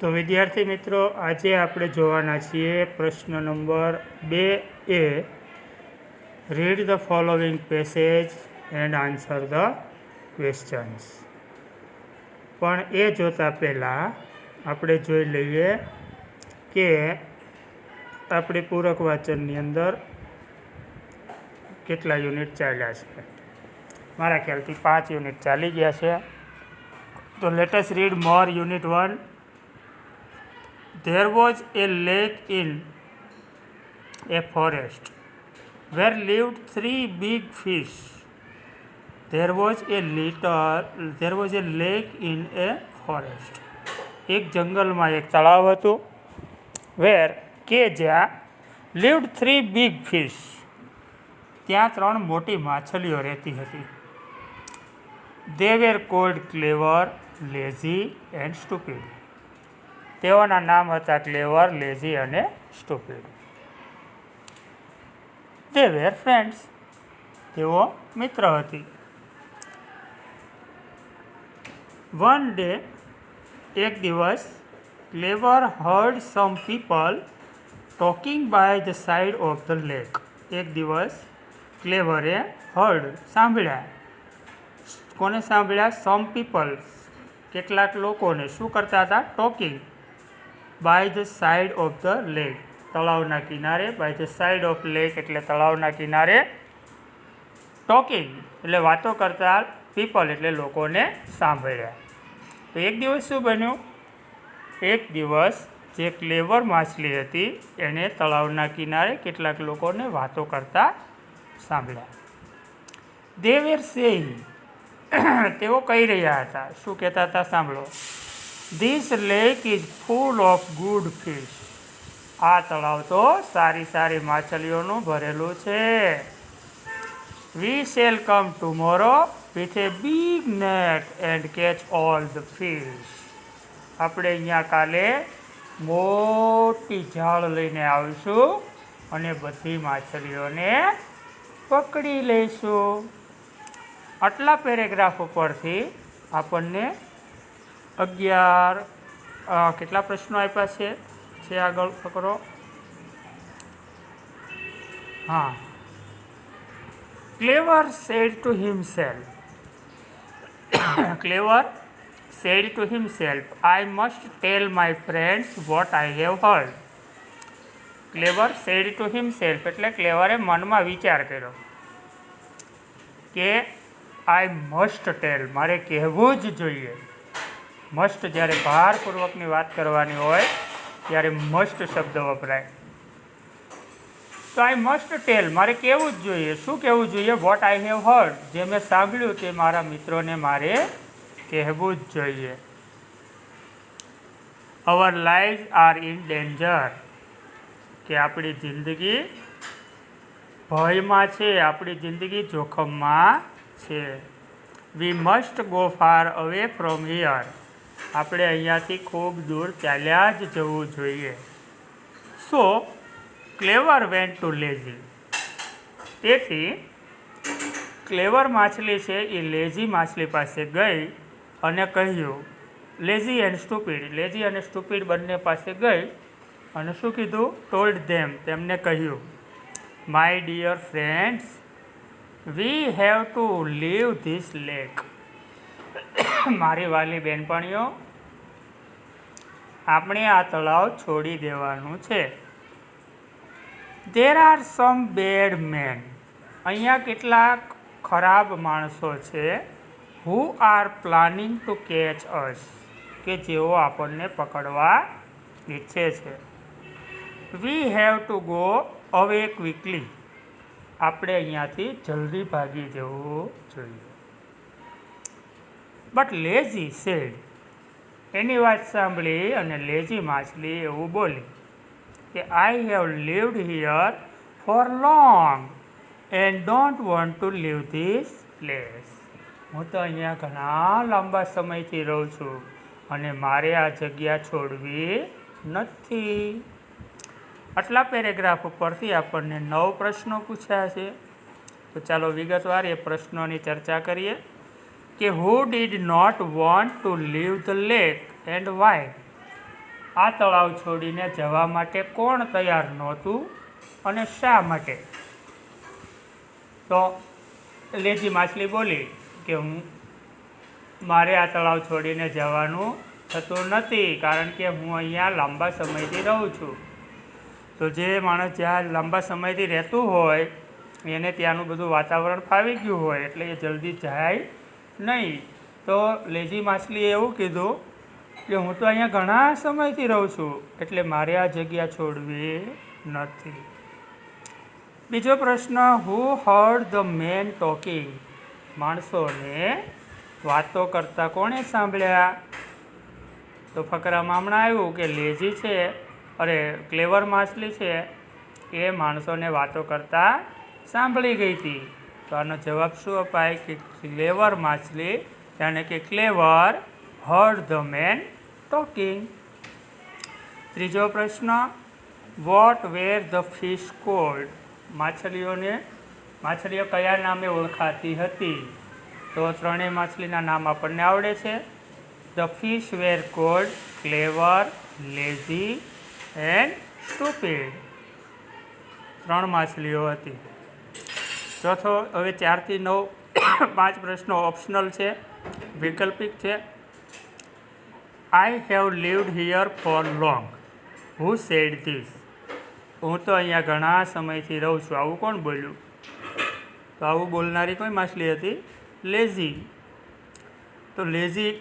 તો વિદ્યાર્થી મિત્રો, આજે આપણે જોવાના છીએ પ્રશ્ન number 2A. Read the following passage and answer the questions. પણ એ જોતાં પહેલાં આપણે જોઈ લઈએ કે આપણી પૂરક વાંચનની અંદર કેટલા યુનિટ ચાલ્યા છે. મારા ખ્યાલથી 5 યુનિટ ચાલી ગયા છે. તો let us read more unit 1. There was a lake in a forest where lived 3 big fish. There was a lake in a forest. એક જંગલમાં એક તળાવ હતું કે જ્યાં lived 3 big fish. ત્યાં 3 મોટી માછલીઓ રહેતી હતી. They were called clever, lazy and stupid. તેઓના નામ હતા ક્લેવર, લેઝી અને સ્ટુપિડ. They were friends. તેઓ મિત્ર હતી. One day, એક દિવસ, ક્લેવર heard some people talking by the side of the lake. એક દિવસ ક્લેવરે સાંભળ્યા. કોને સાંભળ્યા? some people. કેટલાક લોકોને શું કરતા હતા? Talking. By the side of the lake. તળાવના કિનારે. By the side of lake એટલે તળાવના કિનારે. ટોકિંગ એટલે વાતો કરતા. પીપલ એટલે લોકોને સાંભળ્યા. તો એક દિવસ શું બન્યું? એક દિવસ જે ક્લેવર માછલી હતી એણે તળાવના કિનારે કેટલાક લોકોને વાતો કરતા સાંભળ્યા. દે વેર સેઇંગ. તેઓ કહી રહ્યા હતા. શું કહેતા હતા? સાંભળો. This lake is full of good fish. આ તળાવ તો સારી સારી માછલીઓનું ભરેલું છે. We shall come tomorrow with a big net and catch all the fish. આપણે અહીંયા કાલે મોટી જાળ લઈને આવીશું અને બધી માછલીઓને પકડી લઈશું. આટલા પેરેગ્રાફ ઉપરથી આપણને 11 કેટલા પ્રશ્નો આપ્યા છે આગળ પકડો. હા. Clever said to himself. Clever said to himself, I must tell my friends what I have heard. Clever said to himself એટલે ક્લેવરે મનમાં વિચાર કર્યો કે આઈ મસ્ટ ટેલ, મારે કહેવું જ જોઈએ. મસ્ટ જ્યારે ભારપૂર્વકની વાત કરવાની હોય ત્યારે મસ્ટ શબ્દ વપરાય. તો આઈ મસ્ટ ટેલ, મારે કહેવું જ જોઈએ. શું કહેવું જોઈએ? વોટ આઈ હેવ હર્ડ, જે મેં સાંભળ્યું તે મારા મિત્રોને મારે કહેવું જ જોઈએ. અવર લાઈવ્સ આર ઇન ડેન્જર, કે આપણી જિંદગી ભયમાં છે, આપણી જિંદગી જોખમમાં છે. We must go far away from here, આપણે અહીંયાથી ખૂબ દૂર ચાલ્યા જ જવું જોઈએ. સો ક્લેવર વેન્ટ ટુ લેઝી. તેથી ક્લેવર માછલી છે એ લેઝી માછલી પાસે ગઈ અને કહ્યું, લેઝી એન્ડ સ્ટુપિડ, લેઝી અને સ્ટુપિડ બંને પાસે ગઈ અને શું કીધું? ટોલ્ડ ધેમ, તેમને કહ્યું, my dear friends, we have to leave this lake. મારી વાલી બહેનપણીઓ, આપણે આ તળાવ છોડી દેવાનું છે. There are some bad men, અહીંયા કેટલાક ખરાબ માણસો છે. Who are planning to catch us, કે જેઓ આપણને પકડવા ઈચ્છે છે. We have to go away quickly, આપણે અહીંયાથી જલ્દી ભાગી જવું જોઈએ. બટ લેઝી સેડ, એની વાત સાંભળી અને લેઝી માછલી એવું બોલી કે I have lived here for long and don't want to leave this place. હું તો અહીંયા ઘણા લાંબા સમયથી રહું છું અને મારે આ જગ્યા છોડવી નથી. આટલા પેરેગ્રાફ ઉપરથી આપણને 9 પ્રશ્નો પૂછ્યા છે. તો ચાલો વિગતવાર એ પ્રશ્નોની ચર્ચા કરીએ કે who did not want to leave the lake and why. આ તળાવ છોડીને જવા માટે કોણ તૈયાર નહોતું અને શા માટે? તો લેજી માછલી બોલી કે મારે આ તળાવ છોડીને જવાનું થતું નથી, કારણ કે હું અહીંયા લાંબા સમયથી રહું છું. તો જે માણસ જ્યાં લાંબા સમયથી રહેતું હોય એને ત્યાંનું બધું વાતાવરણ ફાવી ગયું હોય એટલે એ જલ્દી જાય નહીં. તો લેજી માછલીએ એવું કીધું કે હું તો અહીંયા ઘણા સમયથી રહું છું એટલે મારે આ જગ્યા છોડવી નથી. બીજો પ્રશ્ન, હુ હર્ડ ધ મેન ટોકિંગ? માણસોને વાતો કરતા કોણે સાંભળ્યા? તો ફકરામાં હમણાં આવ્યું કે લેજી છે, ક્લેવર માછલી છે એ માણસોને વાતો કરતા સાંભળી ગઈ હતી. તો આનો જવાબ શું અપાય કે ક્લેવર માછલી યાને કે clever heard the man talking. ત્રીજો પ્રશ્ન, what were the fish called? માછલીઓ કયા નામે ઓળખાતી હતી? તો ત્રણેય માછલીના નામ આપણને આવડે છે. The fish were called clever, lazy and stupid. 3 માછલીઓ હતી. ચોથો, હવે 4 થી 9 5 પ્રશ્નો ઓપ્શનલ છે, વૈકલ્પિક છે. આઈ have lived here for long. Who said this? હું તો અહીંયા ઘણા સમયથી રહું છું. આવું કોણ બોલ્યું? તો આવું બોલનારી કોઈ માછલી હતી? લેઝી. તો લેઝી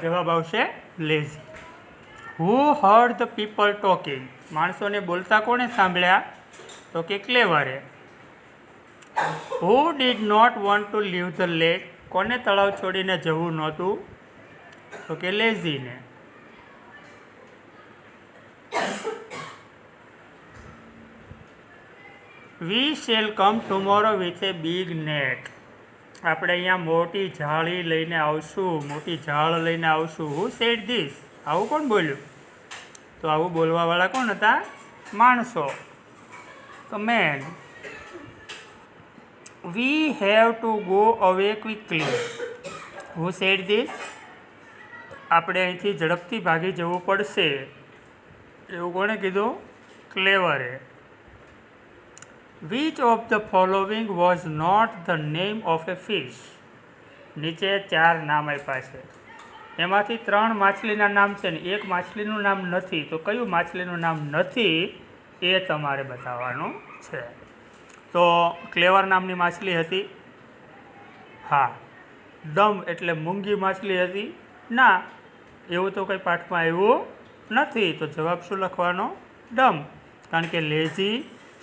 જવાબ આવશે lazy. Who heard the people talking? માણસોને બોલતા કોણે સાંભળ્યા? તો કે ક્લેવરે. Who did not want to leave the lake? કોને તળાવ છોડીને જવું નહોતું? તો કે લેઝીને. We shall come tomorrow with a big net. આપણે અહીંયા મોટી જાળી લઈને આવશું, મોટી જાળ લઈને આવશું. હુ સેડ ધીસ? આવું કોણ બોલ્યું? તો આવું બોલવાવાળા કોણ હતા? માણસો. તો men. We have to go away quickly. Who said this? આપણે અહીંથી ઝડપથી ભાગી જવું પડશે. એવું કોણે કીધું? ક્લેવરે. Which of the following was not the name of a fish? નીચે 4 નામ આપ્યા છે, એમાંથી 3 માછલીના નામ છે ને એક માછલીનું નામ નથી. તો કયું માછલીનું નામ નથી એ તમારે બતાવવાનું છે. તો ક્લેવર નામની માછલી હતી? હા. ડમ એટલે મૂંગી માછલી હતી? ના, એવું તો કંઈ પાઠમાં આવ્યું નથી. તો જવાબ શું લખવાનો? ડમ. કારણ કે લેઝી,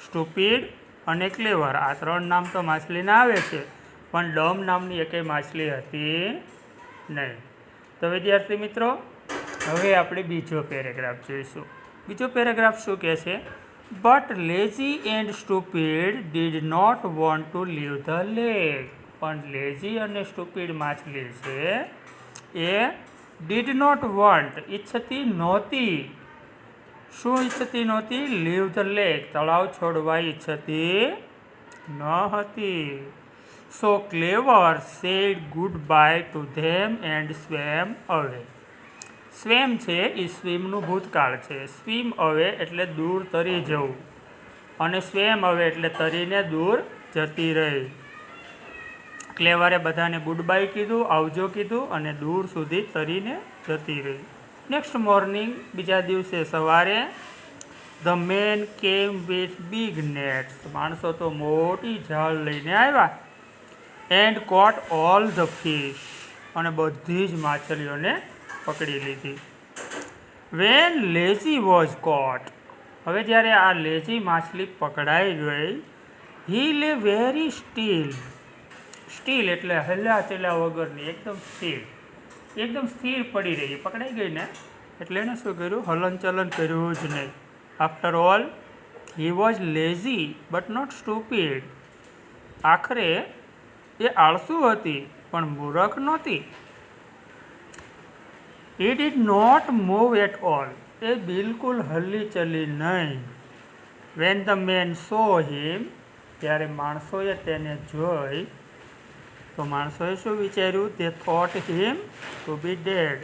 સ્ટુપિડ અને ક્લેવર આ 3 નામ તો માછલીના આવે છે, પણ ડમ નામની એકેય માછલી હતી નહીં. તો વિદ્યાર્થી મિત્રો, હવે આપણે બીજો પેરેગ્રાફ જોઈશું. બીજો પેરેગ્રાફ શું કહે છે? But lazy and stupid did not want to leave the lake. પણ લેઝી અને સ્ટુપિડ માછલી છે એ ડીડ નોટ વોન્ટ ઈચ્છતી નહોતી. શું ઈચ્છતી નહોતી? લીવ ધ લેક, તળાવ છોડવા ઈચ્છતી ન હતી. So clever said good bye to them and swam away. Swam છે એ સ્વિમનું ભૂતકાળ છે. સ્વિમ અવે એટલે દૂર તરી જવું, અને સ્વેમ અવે એટલે તરીને દૂર જતી રહી. ક્લેવરે બધાને ગુડ બાય કીધું, આવજો કીધું, અને દૂર સુધી તરીને જતી રહી. નેક્સ્ટ મોર્નિંગ, બીજા દિવસે સવારે, the man came with big nets. માણસો તો મોટી જાળ લઈને આવ્યા. And caught all the fish. અને બધી જ માછલીઓને પકડી લીધી. When lazy was caught. હવે જ્યારે આ લેઝી માછલી પકડાઈ ગઈ, હી લે વેરી સ્ટીલ. સ્ટીલ એટલે હલ્યા ચલ્યા વગરની, એકદમ સ્થિર. એકદમ સ્થિર પડી રહી. પકડાઈ ગઈ ને એટલે એને શું કર્યું? હલનચલન કર્યું જ નહીં. After all he was lazy but not stupid. આખરે એ આળસુ હતી પણ મૂરખ નહોતી. He did not move at all. એ બિલકુલ હલી ચલી નહીં. When the men saw him. ત્યારે માણસોએ તેને જોઈ તો માણસોએ શું વિચાર્યું? તે thought him to be dead.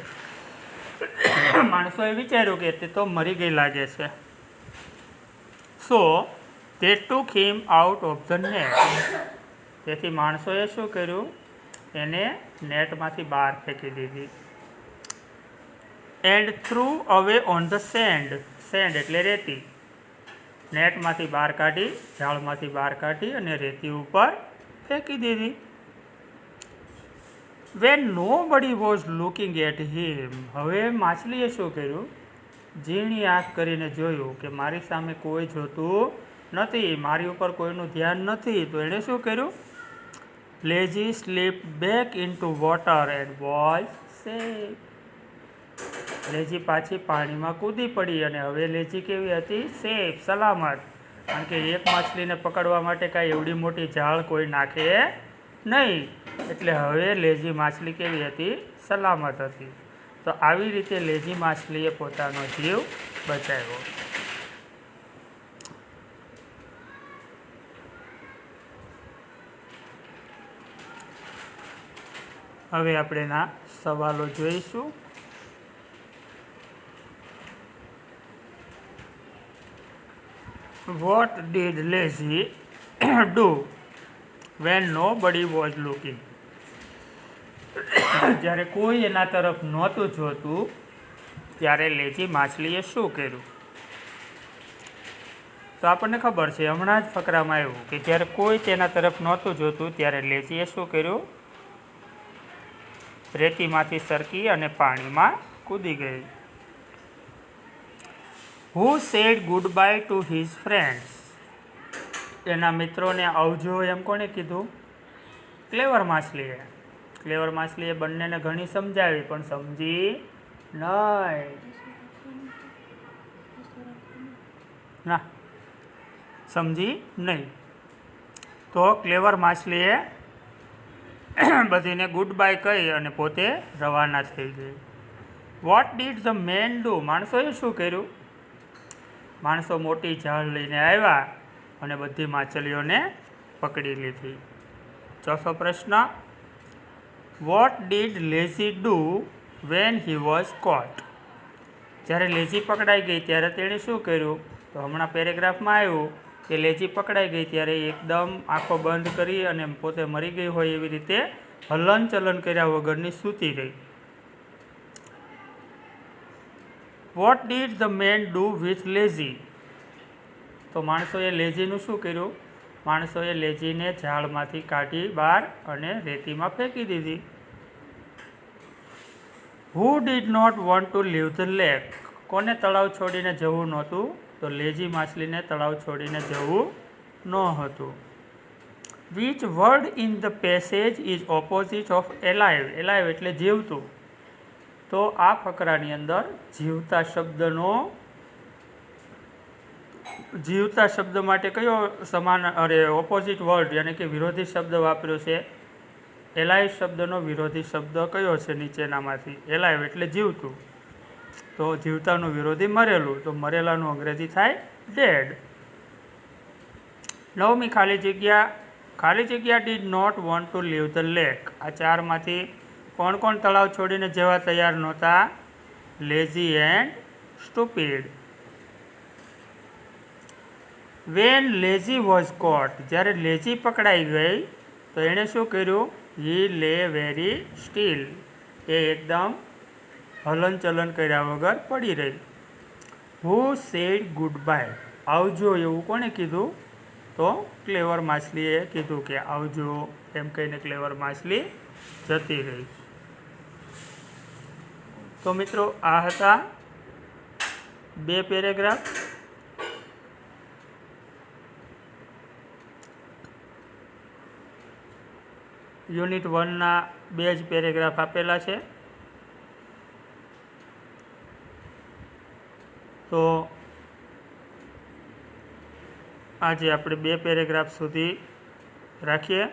માણસોએ વિચાર્યું કે તે તો મરી ગઈ લાગે છે. સો they took him out of the net. તેથી માણસોએ શું કર્યું? એને નેટમાંથી બહાર ફેંકી દીધી. એન્ડ થ્રુ અવે ઓન ધ સેન્ડ. સેન્ડ એટલે રેતી. નેટમાંથી બહાર કાઢી, ઝાડમાંથી બહાર કાઢી અને રેતી ઉપર ફેંકી દીધી. When nobody was looking at him. હવે માછલીએ શું કર્યું? ઝીણી આંખ કરીને જોયું કે મારી સામે કોઈ જોતું નથી, મારી ઉપર કોઈનું ધ્યાન નથી. તો એણે શું કર્યું? Lazy slipped back into water and was safe. Lazy પાછી પાણીમાં કૂદી પડી અને હવે લેઝી કેવી હતી? સેફ, સલામત. કારણ કે એક માછલીને પકડવા માટે કાંઈ એવડી મોટી જાળ કોઈ નાખે નહીં. એટલે હવે લેઝી માછલી કેવી હતી? સલામત હતી. તો આવી રીતે લેઝી માછલીએ પોતાનો જીવ બચાવ્યો. હવે આપણે એના સવાલો જોઈશું. What did Lazy do when nobody was looking? જ્યારે કોઈ એના તરફ નહોતું જોતું ત્યારે લેઝી માછલીએ શું કર્યું? તો આપણને ખબર છે, હમણાં જ ફકરામાં આવ્યું કે જ્યારે કોઈ તેના તરફ નહોતું જોતું ત્યારે લેઝીએ શું કર્યું? રેતીમાંથી સરકી અને પાણીમાં કૂદી ગઈ. Who said goodbye to his friends? એના મિત્રોને આવજો એમ કોણે કીધું? ક્લેવર માછલીએ. ક્લેવર માછલીએ બંનેને ઘણી સમજાવી પણ સમજી નહીં. ના, સમજી નહીં. તો ક્લેવર માછલીએ બધીને ગુડ બાય કહી અને પોતે રવાના થઈ ગઈ. What did the man do? માણસોએ શું કર્યું? માણસો મોટી જાળ લઈને આવ્યા અને બધી માછલીઓને પકડી લીધી. ચોથો પ્રશ્ન, what did lazy do when he was caught? જ્યારે લેઝી પકડાઈ ગઈ ત્યારે તેણે શું કર્યું? તો હમણાં પેરેગ્રાફમાં આવ્યું કે લેઝી પકડાઈ ગઈ ત્યારે એકદમ આંખો બંધ કરી અને પોતે મરી ગઈ હોય એવી રીતે હલન ચલન કર્યા વગરની સૂતી રહી. What did the man do with lazy? તો માણસોએ લેઝીનું શું કર્યું? માણસોએ લેઝીને ઝાડમાંથી કાઢી બહાર અને રેતીમાં ફેંકી દીધી. Who did not want to leave the lake? કોને તળાવ છોડીને જવું નહોતું? તો લેઝી માછલીને તળાવ છોડીને જવું ન હતું. Which word in the passage is opposite of alive? Alive એટલે જીવતું. તો આ ફકરાની અંદર જીવતા શબ્દ માટે કયો ઓપોઝિટ વર્ડ યાની કે વિરોધી શબ્દ વાપર્યો છે? એલાઇવ શબ્દનો વિરોધી શબ્દ કયો છે નીચેનામાંથી? એલાઇવ એટલે જીવતું. તો જીવતાનું વિરોધી મરેલું. તો મરેલાનું અંગ્રેજી થાય ડેડ. નવમી ખાલી જગ્યા. ખાલી જગ્યા did not want to leave the lake. આ ચારમાંથી કોણ કોણ તળાવ છોડીને જવા તૈયાર નહોતા? Lazy and stupid. When lazy was caught? જ્યારે લેઝી પકડાઈ ગઈ તો એણે શું કર્યું? હી લે વેરી સ્ટીલ. એ એકદમ હલનચલન કર્યા વગર પડી રહી. Who said good by? આવજો એવું કોણે કીધું? તો ક્લેવર માછલીએ કીધું કે આવજો એમ કહીને ક્લેવર માછલી જતી રહી. તો મિત્રો આ હતા 2 પેરેગ્રાફ. યુનિટ 1ના 2 જ પેરેગ્રાફ આપેલા છે. તો આજે આપણે 2 પેરેગ્રાફ સુધી રાખીએ.